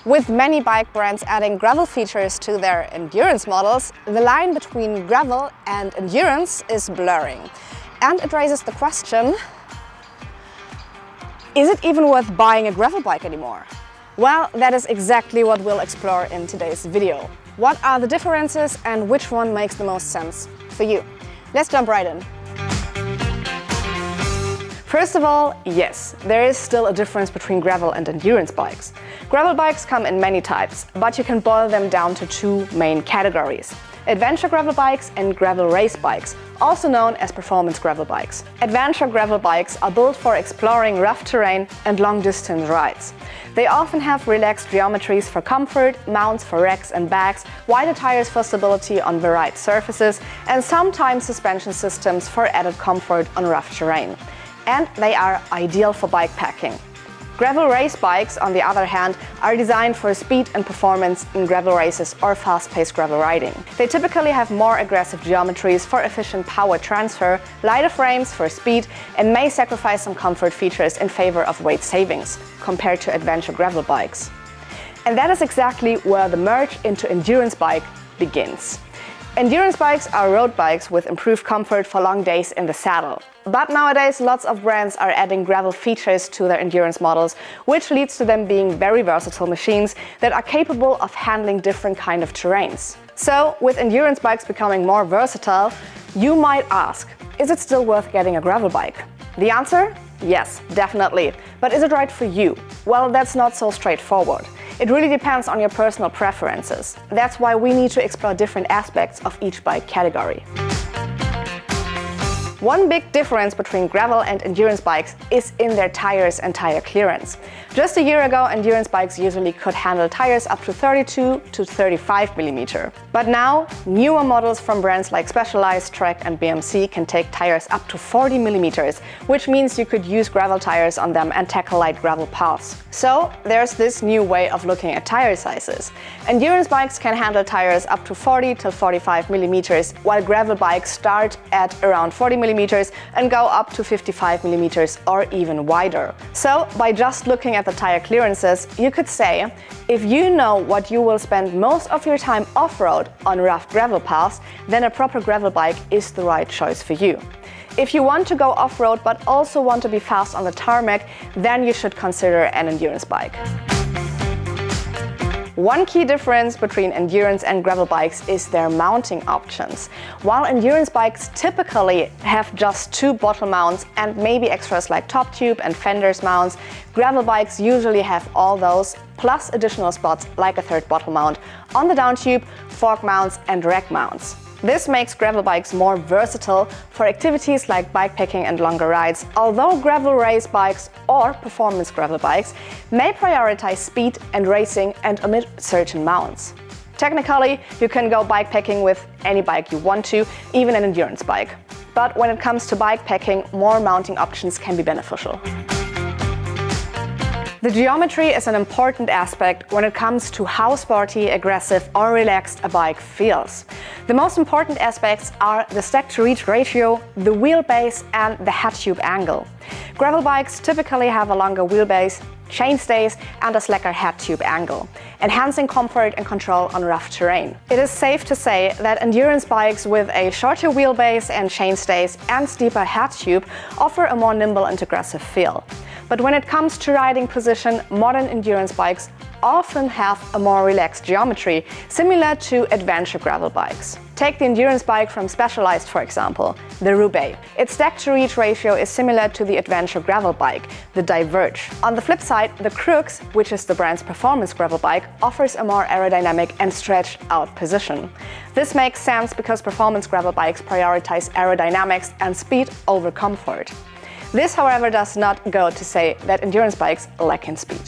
With many bike brands adding gravel features to their endurance models, the line between gravel and endurance is blurring. And it raises the question, is it even worth buying a gravel bike anymore? Well, that is exactly what we'll explore in today's video. What are the differences and which one makes the most sense for you? Let's jump right in. First of all, yes, there is still a difference between gravel and endurance bikes. Gravel bikes come in many types, but you can boil them down to two main categories: adventure gravel bikes and gravel race bikes, also known as performance gravel bikes. Adventure gravel bikes are built for exploring rough terrain and long-distance rides. They often have relaxed geometries for comfort, mounts for racks and bags, wider tires for stability on varied surfaces, and sometimes suspension systems for added comfort on rough terrain. And they are ideal for bike packing. Gravel race bikes, on the other hand, are designed for speed and performance in gravel races or fast-paced gravel riding. They typically have more aggressive geometries for efficient power transfer, lighter frames for speed, and may sacrifice some comfort features in favor of weight savings, compared to adventure gravel bikes. And that is exactly where the merge into endurance bike begins. Endurance bikes are road bikes with improved comfort for long days in the saddle. But nowadays, lots of brands are adding gravel features to their endurance models, which leads to them being very versatile machines that are capable of handling different kind of terrains. So, with endurance bikes becoming more versatile, you might ask, is it still worth getting a gravel bike? The answer? Yes, definitely. But is it right for you? Well, that's not so straightforward. It really depends on your personal preferences. That's why we need to explore different aspects of each bike category. One big difference between gravel and endurance bikes is in their tires and tire clearance. Just a year ago, endurance bikes usually could handle tires up to 32 to 35 mm. But now, newer models from brands like Specialized, Trek and BMC can take tires up to 40 mm, which means you could use gravel tires on them and tackle light gravel paths. So there's this new way of looking at tire sizes. Endurance bikes can handle tires up to 40 to 45 mm, while gravel bikes start at around 40 mm and go up to 55 mm or even wider. So, by just looking at the tire clearances, you could say, if you know what you will spend most of your time off-road on rough gravel paths, then a proper gravel bike is the right choice for you. If you want to go off-road but also want to be fast on the tarmac, then you should consider an endurance bike. One key difference between endurance and gravel bikes is their mounting options. While endurance bikes typically have just two bottle mounts and maybe extras like top tube and fenders mounts, gravel bikes usually have all those, plus additional spots like a third bottle mount on the down tube, fork mounts and rack mounts. This makes gravel bikes more versatile for activities like bikepacking and longer rides, although gravel race bikes or performance gravel bikes may prioritize speed and racing and omit certain mounts. Technically, you can go bikepacking with any bike you want to, even an endurance bike. But when it comes to bikepacking, more mounting options can be beneficial. The geometry is an important aspect when it comes to how sporty, aggressive or relaxed a bike feels. The most important aspects are the stack-to-reach ratio, the wheelbase and the head tube angle. Gravel bikes typically have a longer wheelbase, chainstays and a slacker head tube angle, enhancing comfort and control on rough terrain. It is safe to say that endurance bikes with a shorter wheelbase and chainstays and steeper head tube offer a more nimble and aggressive feel. But when it comes to riding position, modern endurance bikes often have a more relaxed geometry, similar to adventure gravel bikes. Take the endurance bike from Specialized, for example, the Roubaix. Its stack-to-reach ratio is similar to the adventure gravel bike, the Diverge. On the flip side, the Crux, which is the brand's performance gravel bike, offers a more aerodynamic and stretched-out position. This makes sense because performance gravel bikes prioritize aerodynamics and speed over comfort. This, however, does not go to say that endurance bikes lack in speed.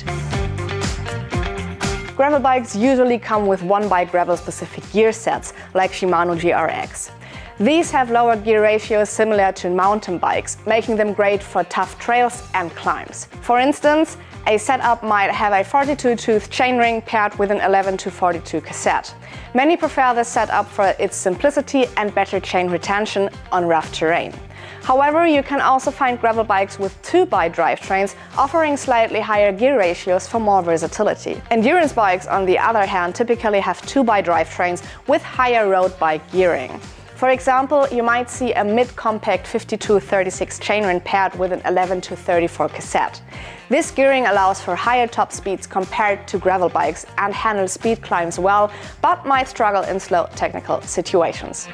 Gravel bikes usually come with one-bike gravel-specific gear sets, like Shimano GRX. These have lower gear ratios similar to mountain bikes, making them great for tough trails and climbs. For instance, a setup might have a 42-tooth chainring paired with an 11-42 cassette. Many prefer this setup for its simplicity and better chain retention on rough terrain. However, you can also find gravel bikes with 2-by drivetrains, offering slightly higher gear ratios for more versatility. Endurance bikes, on the other hand, typically have 2-by drivetrains with higher road bike gearing. For example, you might see a mid-compact 52-36 chainring paired with an 11-34 cassette. This gearing allows for higher top speeds compared to gravel bikes and handles speed climbs well, but might struggle in slow technical situations.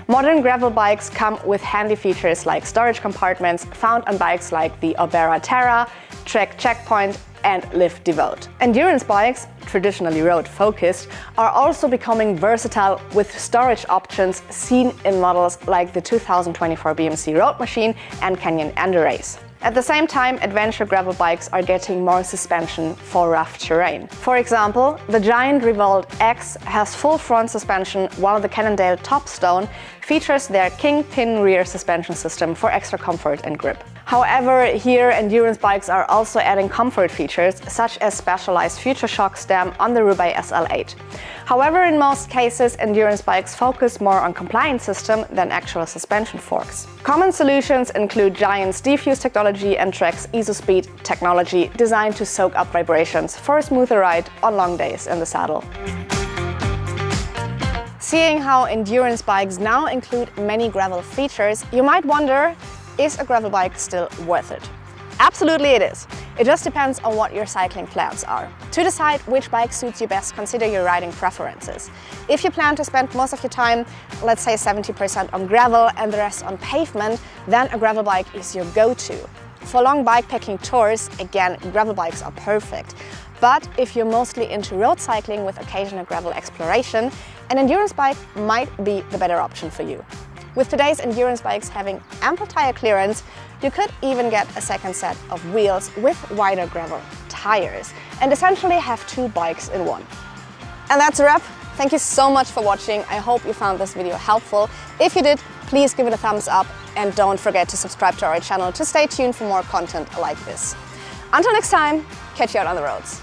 Modern gravel bikes come with handy features like storage compartments found on bikes like the Orbera Terra, Trek Checkpoint and Lift Devote. Endurance bikes, traditionally road-focused, are also becoming versatile with storage options seen in models like the 2024 BMC Road Machine and Canyon Endurace. At the same time, adventure gravel bikes are getting more suspension for rough terrain. For example, the Giant Revolt X has full front suspension, while the Cannondale Topstone features their Kingpin rear suspension system for extra comfort and grip. However, here endurance bikes are also adding comfort features, such as specialized Future Shock stem on the Roubaix SL8. However, in most cases, endurance bikes focus more on compliance system than actual suspension forks. Common solutions include Giant's Diffuse technology and Trek's EasoSpeed technology, designed to soak up vibrations for a smoother ride on long days in the saddle. Seeing how endurance bikes now include many gravel features, you might wonder, is a gravel bike still worth it? Absolutely it is. It just depends on what your cycling plans are. To decide which bike suits you best, consider your riding preferences. If you plan to spend most of your time, let's say 70% on gravel and the rest on pavement, then a gravel bike is your go-to. For long bikepacking tours, again, gravel bikes are perfect. But if you're mostly into road cycling with occasional gravel exploration, an endurance bike might be the better option for you. With today's endurance bikes having ample tire clearance, you could even get a second set of wheels with wider gravel tires and essentially have two bikes in one. And that's a wrap. Thank you so much for watching. I hope you found this video helpful. If you did, please give it a thumbs up and don't forget to subscribe to our channel to stay tuned for more content like this. Until next time, catch you out on the roads.